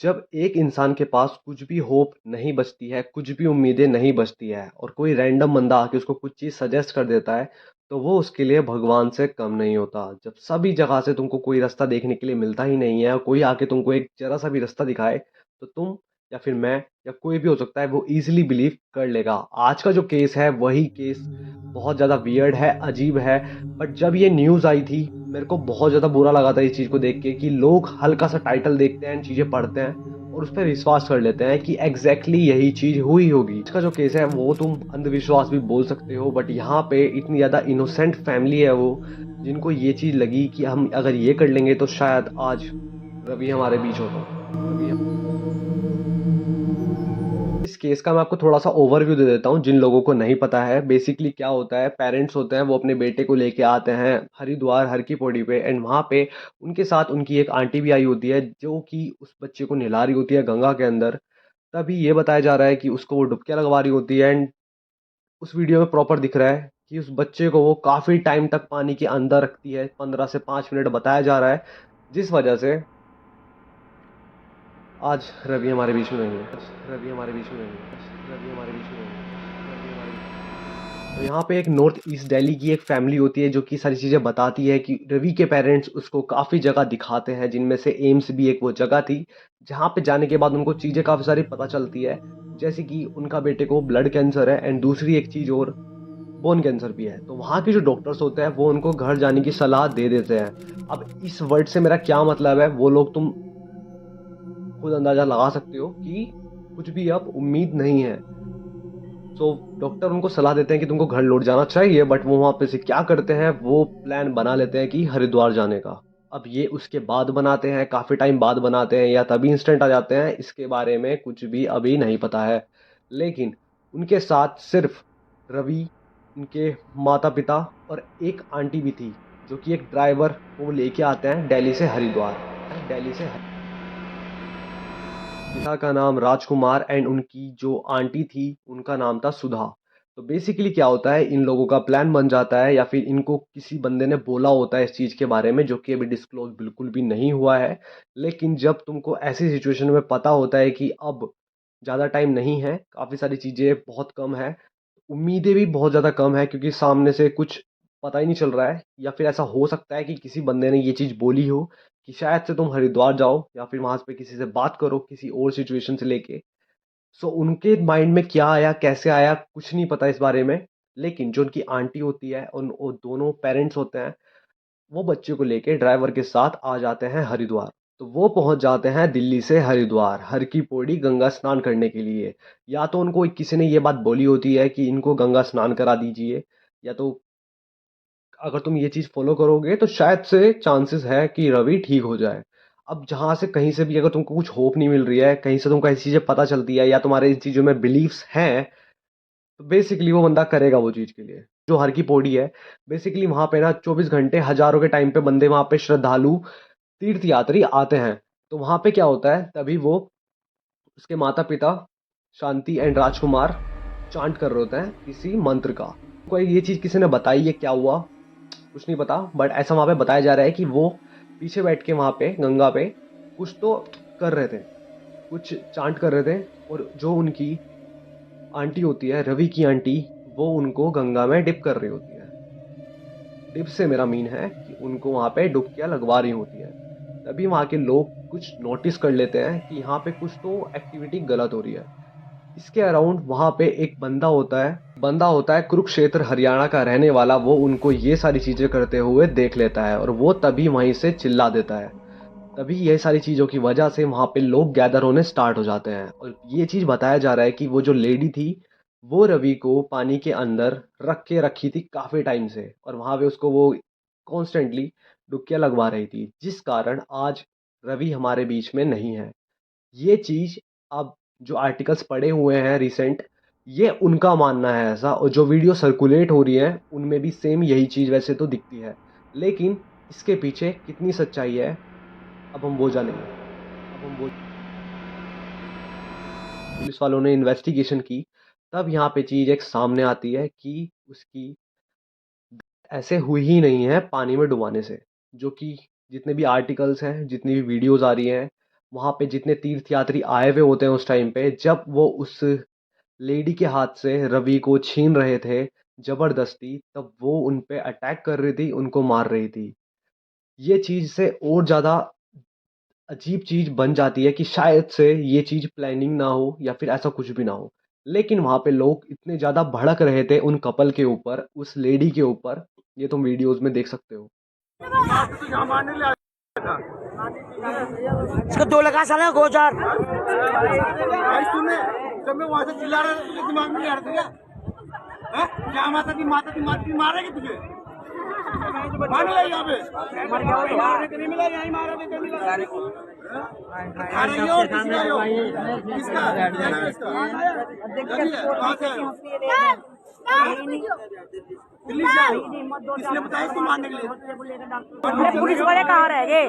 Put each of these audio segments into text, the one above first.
जब एक इंसान के पास कुछ भी होप नहीं बचती है, कुछ भी उम्मीदें नहीं बचती है और कोई रैंडम बंदा आके उसको कुछ चीज़ सजेस्ट कर देता है, तो वो उसके लिए भगवान से कम नहीं होता। जब सभी जगह से तुमको कोई रास्ता देखने के लिए मिलता ही नहीं है और कोई आके तुमको एक ज़रा-सा भी रास्ता दिखाए, तो तुम या फिर मैं या कोई भी हो सकता है वो ईज़िली बिलीव कर लेगा। आज का जो केस है वही केस बहुत ज़्यादा वियर्ड है, अजीब है। बट जब ये न्यूज़ आई थी, मेरे को बहुत ज़्यादा बुरा लगा था इस चीज़ को देख के कि लोग हल्का-सा टाइटल देखते हैं, चीज़ें पढ़ते हैं और उस पे विश्वास कर लेते हैं कि एग्ज़ैक्टली यही चीज़ हुई होगी। इसका जो केस है वो तुम अंधविश्वास भी बोल सकते हो, बट यहाँ पे इतनी ज़्यादा इनोसेंट फैमिली है वो, जिनको ये चीज़ लगी कि हम अगर ये कर लेंगे तो शायद आज रवि हमारे बीच होता। रवि इस केस का मैं आपको थोड़ा-सा ओवरव्यू दे देता हूँ, जिन लोगों को नहीं पता है। बेसिकली क्या होता है, पेरेंट्स होते हैं, वो अपने बेटे को लेके आते हैं हरिद्वार हर की पौड़ी पे एंड वहाँ पे उनके साथ उनकी एक आंटी भी आई होती है, जो कि उस बच्चे को नहला रही होती है गंगा के अंदर। तभी ये बताया जा रहा है कि उसको वो डुबकियाँ लगवा रही होती है एंड उस वीडियो में प्रॉपर दिख रहा है कि उस बच्चे को वो काफ़ी टाइम तक पानी के अंदर रखती है, 15 से 5 मिनट बताया जा रहा है, जिस वजह से आज रवि हमारे बीच में नहीं है। आज रवि हमारे बीच में नहीं है। आज रवि हमारे बीच में नहीं है। रवि हमारे तो यहाँ पे एक नॉर्थ ईस्ट दिल्ली की एक फैमिली होती है जो कि सारी चीज़ें बताती है कि रवि के पेरेंट्स उसको काफ़ी जगह दिखाते हैं, जिनमें से एम्स भी एक वो जगह थी जहाँ पे जाने के बाद उनको चीज़ें काफ़ी सारी पता चलती है, जैसे कि उनका बेटे को ब्लड कैंसर है एंड दूसरी एक चीज़ और बोन कैंसर भी है। तो वहाँ के जो डॉक्टर्स होते हैं वो उनको घर जाने की सलाह दे देते हैं। अब इस वर्ड से मेरा क्या मतलब है वो लोग तुम खुद अंदाज़ा लगा सकते हो कि कुछ भी अब उम्मीद नहीं है। सो डॉक्टर उनको सलाह देते हैं कि तुमको घर लौट जाना चाहिए, बट वो वहाँ पे से क्या करते हैं, वो प्लान बना लेते हैं कि हरिद्वार जाने का। अब ये उसके बाद बनाते हैं, काफ़ी टाइम बाद बनाते हैं या तभी इंस्टेंट आ जाते हैं, इसके बारे में कुछ भी अभी नहीं पता है। लेकिन उनके साथ सिर्फ रवि, उनके माता पिता और एक आंटी भी थी, जो कि एक ड्राइवर को लेके आते हैं दिल्ली से हरिद्वार। दिल्ली से पिता का नाम राजकुमार एंड उनकी जो आंटी थी उनका नाम था सुधा। तो बेसिकली क्या होता है, इन लोगों का प्लान बन जाता है या फिर इनको किसी बंदे ने बोला होता है इस चीज़ के बारे में, जो कि अभी डिस्क्लोज बिल्कुल भी नहीं हुआ है। लेकिन जब तुमको ऐसी सिचुएशन में पता होता है कि अब ज़्यादा टाइम नहीं है, काफ़ी सारी चीज़ें बहुत कम है, उम्मीदें भी बहुत ज़्यादा कम है क्योंकि सामने से कुछ पता ही नहीं चल रहा है, या फिर ऐसा हो सकता है कि किसी बंदे ने ये चीज़ बोली हो कि शायद से तुम हरिद्वार जाओ या फिर वहां पे किसी से बात करो किसी और सिचुएशन से लेके। सो उनके माइंड में क्या आया, कैसे आया, कुछ नहीं पता इस बारे में। लेकिन जो उनकी आंटी होती है, उन वो दोनों पेरेंट्स होते हैं, वो बच्चे को लेके ड्राइवर के साथ आ जाते हैं हरिद्वार। तो वो पहुंच जाते हैं दिल्ली से हरिद्वार हर की पौड़ी गंगा स्नान करने के लिए। या तो उनको किसी ने ये बात बोली होती है कि इनको गंगा स्नान करा दीजिए, या तो अगर तुम ये चीज़ फ़ॉलो करोगे तो शायद से चांसेस है कि रवि ठीक हो जाए। अब जहाँ से कहीं से भी अगर तुमको कुछ होप नहीं मिल रही है, कहीं से तुमको ऐसी चीज़ें पता चलती है या तुम्हारे इन चीज़ों में बिलीव्स हैं, तो बेसिकली वो बंदा करेगा वो चीज़ के लिए। जो हर की पौड़ी है, बेसिकली वहाँ पे ना 24 घंटे हज़ारों के टाइम पे बंदे वहाँ पे श्रद्धालु, तीर्थयात्री आते हैं। तो वहाँ पे क्या होता है, तभी वो उसके माता-पिता शांति एंड राजकुमार चांट कर रहे होते हैं किसी मंत्र का। कोई ये चीज़ किसी ने बताई है क्या हुआ? कुछ नहीं पता, बट ऐसा वहाँ पे बताया जा रहा है कि वो पीछे बैठ के वहाँ पे गंगा पे कुछ तो कर रहे थे, कुछ चांट कर रहे थे। और जो उनकी आंटी होती है, रवि की आंटी, वो उनको गंगा में डिप कर रही होती है। डिप से मेरा मीन है कि उनको वहाँ पे डुबकियाँ लगवा रही होती हैं। तभी वहाँ के लोग कुछ नोटिस कर लेते हैं कि यहाँ पे कुछ तो एक्टिविटी गलत हो रही है। इसके अराउंड वहाँ पे एक बंदा होता है कुरुक्षेत्र हरियाणा का रहने वाला, वो उनको ये सारी चीज़ें करते हुए देख लेता है और वो तभी वहीं से चिल्ला देता है। तभी ये सारी चीज़ों की वजह से वहाँ पे लोग गैदर होने स्टार्ट हो जाते हैं और ये चीज़ बताया जा रहा है कि वो जो लेडी थी, वो रवि को पानी के अंदर रख के रखी थी काफ़ी टाइम से और वहाँ पे उसको वो कॉन्स्टेंटली डुबकियाँ लगवा रही थी, जिस कारण आज रवि हमारे बीच में नहीं है। ये चीज़ अब जो आर्टिकल्स पड़े हुए हैं रिसेंट, ये उनका मानना है ऐसा, और जो वीडियो सर्कुलेट हो रही है उनमें भी सेम यही चीज़ वैसे तो दिखती है। लेकिन इसके पीछे कितनी सच्चाई है, अब हम वो जानेंगे। अब हम वो पुलिस वालों ने इन्वेस्टिगेशन की, तब यहाँ पे चीज़ एक सामने आती है कि उसकी ऐसे हुई ही नहीं है पानी में डुबाने से, जो कि जितने भी आर्टिकल्स हैं, जितनी भी वीडियोज़ आ रही हैं, वहां पे जितने तीर्थयात्री आए हुए होते हैं उस टाइम पे, जब वो उस लेडी के हाथ से रवि को छीन रहे थे जबरदस्ती, तब वो उन पे अटैक कर रही थी, उनको मार रही थी। ये चीज से और ज्यादा अजीब चीज बन जाती है कि शायद से ये चीज प्लानिंग ना हो या फिर ऐसा कुछ भी ना हो। लेकिन वहां पे लोग इतने ज्यादा भड़क रहे थे उन कपल के ऊपर, उस लेडी के ऊपर, ये तुम वीडियोस में देख सकते हो। इसको 2 लगा साला गोचार। भाई सुने, जब मैं वहां से चिल्ला रहा था तुझे दिमाग में नहीं आ रहा था क्या? हैं? क्या माता दी मारेगी तुझे? मान ले यहाँ पे। नहीं मिला, यहीं मारा था, कहीं मिला। खा रही हो, किसका हो? किसका? क्या नाम है इसका? कहाँ से आए हो? दिल्ली से आए हो? किसने बताया इसको मारने के लिए? पुलिस वाले कहाँ रह गए?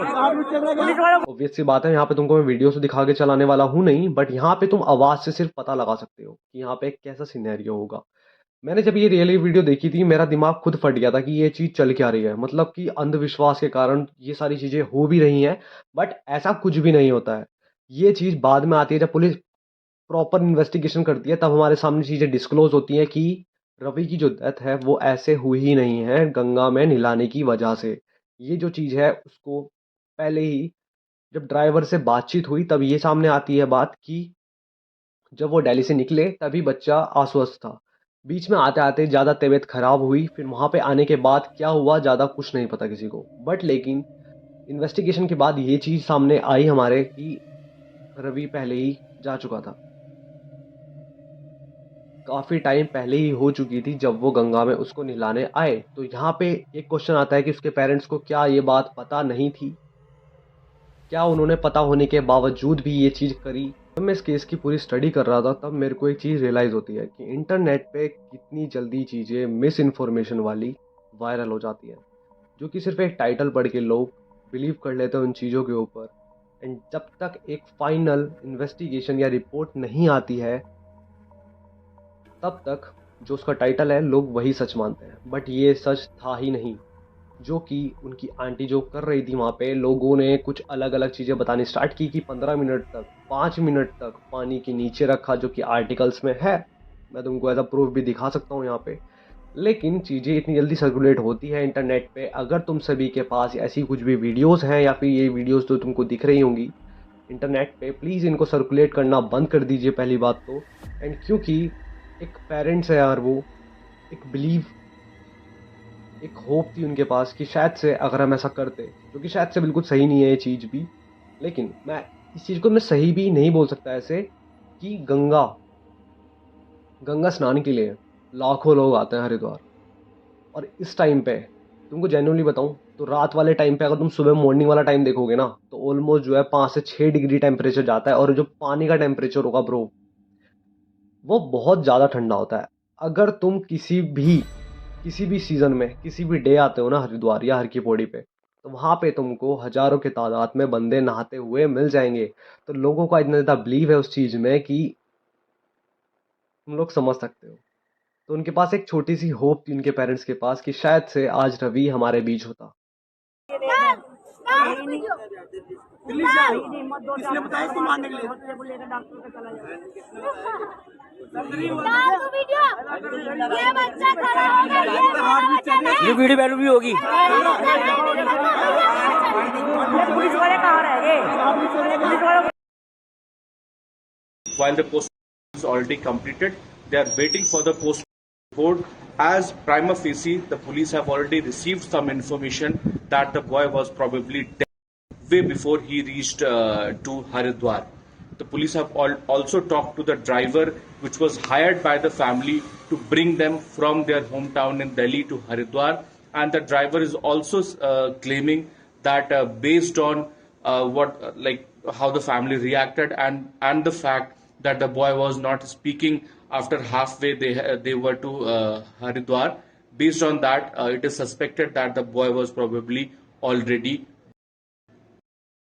पुलिस वाले ऑब्वियस सी बात है, यहाँ पे तुमको मैं वीडियो से दिखा के चलाने वाला हूँ नहीं, बट यहाँ पे तुम आवाज से सिर्फ पता लगा सकते हो कि यहाँ पे कैसा सिनेरियो होगा। मैंने जब ये रियली वीडियो देखी थी, मेरा दिमाग खुद फट गया था कि ये चीज चल क्या रही है। मतलब कि अंधविश्वास के कारण ये सारी चीजें हो भी रही हैं, बट ऐसा कुछ भी नहीं होता है। ये चीज बाद में आती है, जब पुलिस प्रॉपर इन्वेस्टिगेशन करती है, तब हमारे सामने चीजें डिस्क्लोज होती हैं कि रवि की जो डेथ है वो ऐसे हुई ही नहीं है गंगा में नहलाने की वजह से। ये जो चीज है उसको पहले ही जब ड्राइवर से बातचीत हुई तब ये सामने आती है बात कि जब वो दिल्ली से निकले तभी बच्चा अस्वस्थ था। बीच में आते-आते ज़्यादा तबीयत खराब हुई, फिर वहाँ पे आने के बाद क्या हुआ ज़्यादा कुछ नहीं पता किसी को। बट लेकिन इन्वेस्टिगेशन के बाद ये चीज़ सामने आई हमारे कि रवि पहले ही जा चुका था। काफ़ी टाइम पहले ही हो चुकी थी जब वो गंगा में उसको नहलाने आए। तो यहाँ पे एक क्वेश्चन आता है कि उसके पेरेंट्स को क्या ये बात पता नहीं थी? क्या उन्होंने पता होने के बावजूद भी ये चीज़ करी? जब मैं इस केस की पूरी स्टडी कर रहा था तब मेरे को एक चीज़ रियलाइज़ होती है कि इंटरनेट पे कितनी जल्दी चीज़ें मिस इन्फॉर्मेशन वाली वायरल हो जाती हैं, जो कि सिर्फ एक टाइटल पढ़ के लोग बिलीव कर लेते हैं उन चीज़ों के ऊपर। एंड जब तक एक फाइनल इन्वेस्टिगेशन या रिपोर्ट नहीं आती है, तब तक जो उसका टाइटल है लोग वही सच मानते हैं। बट ये सच था ही नहीं। जो कि उनकी आंटी जो कर रही थी वहाँ पे, लोगों ने कुछ अलग-अलग चीज़ें बतानी स्टार्ट की कि 15 मिनट तक, 5 मिनट तक पानी के नीचे रखा, जो कि आर्टिकल्स में है। मैं तुमको एज़ अ प्रूफ भी दिखा सकता हूँ यहाँ पे। लेकिन चीज़ें इतनी जल्दी सर्कुलेट होती है इंटरनेट पे, अगर तुम सभी के पास ऐसी कुछ भी वीडियोज़ हैं या फिर ये वीडियोज़ जो तुमको दिख रही होंगी इंटरनेट पे, प्लीज़ इनको सर्कुलेट करना बंद कर दीजिए पहली बात तो। एंड क्योंकि एक पेरेंट्स है यार वो, एक बिलीव, एक होप थी उनके पास कि शायद से अगर हम ऐसा करते, जो कि शायद से बिल्कुल सही नहीं है ये चीज़ भी, लेकिन मैं इस चीज़ को मैं सही भी नहीं बोल सकता ऐसे कि गंगा स्नान के लिए लाखों लोग आते हैं हरिद्वार। और इस टाइम पे तुमको जेन्युइनली बताऊं तो रात वाले टाइम पे अगर तुम सुबह मॉर्निंग वाला टाइम देखोगे ना, तो ऑलमोस्ट जो है 5 से 6 डिग्री टेम्परेचर जाता है, और जो पानी का टेम्परेचर होगा ब्रो, वो बहुत ज़्यादा ठंडा होता है। अगर तुम किसी भी सीज़न में किसी भी डे आते हो ना हरिद्वार या हर की पौड़ी पे, तो वहाँ पे तुमको हज़ारों की तादाद में बंदे नहाते हुए मिल जाएँगे। तो लोगों का इतना ज़्यादा बिलीव है उस चीज़ में कि तुम लोग समझ सकते हो। तो उनके पास एक छोटी-सी होप थी उनके पेरेंट्स के पास कि शायद से आज रवि हमारे बीच होता। दिल्ली से आए हो? किसने बताया इसको मारने के लिए? ये वीडियो वैल्यू भी होगी। पुलिस वाले कहाँ रह गए? पुलिस वाले While the post is already completed, they are waiting for the post report. As prima facie, the police have already received some information that the boy was probably dead way before he reached to Haridwar. The police have also talked to the driver, which was hired by the family to bring them from their hometown in Delhi to Haridwar. And the driver is also claiming that based on how the family reacted and the fact that the boy was not speaking after halfway they were to Haridwar. Based on that, it is suspected that the boy was probably already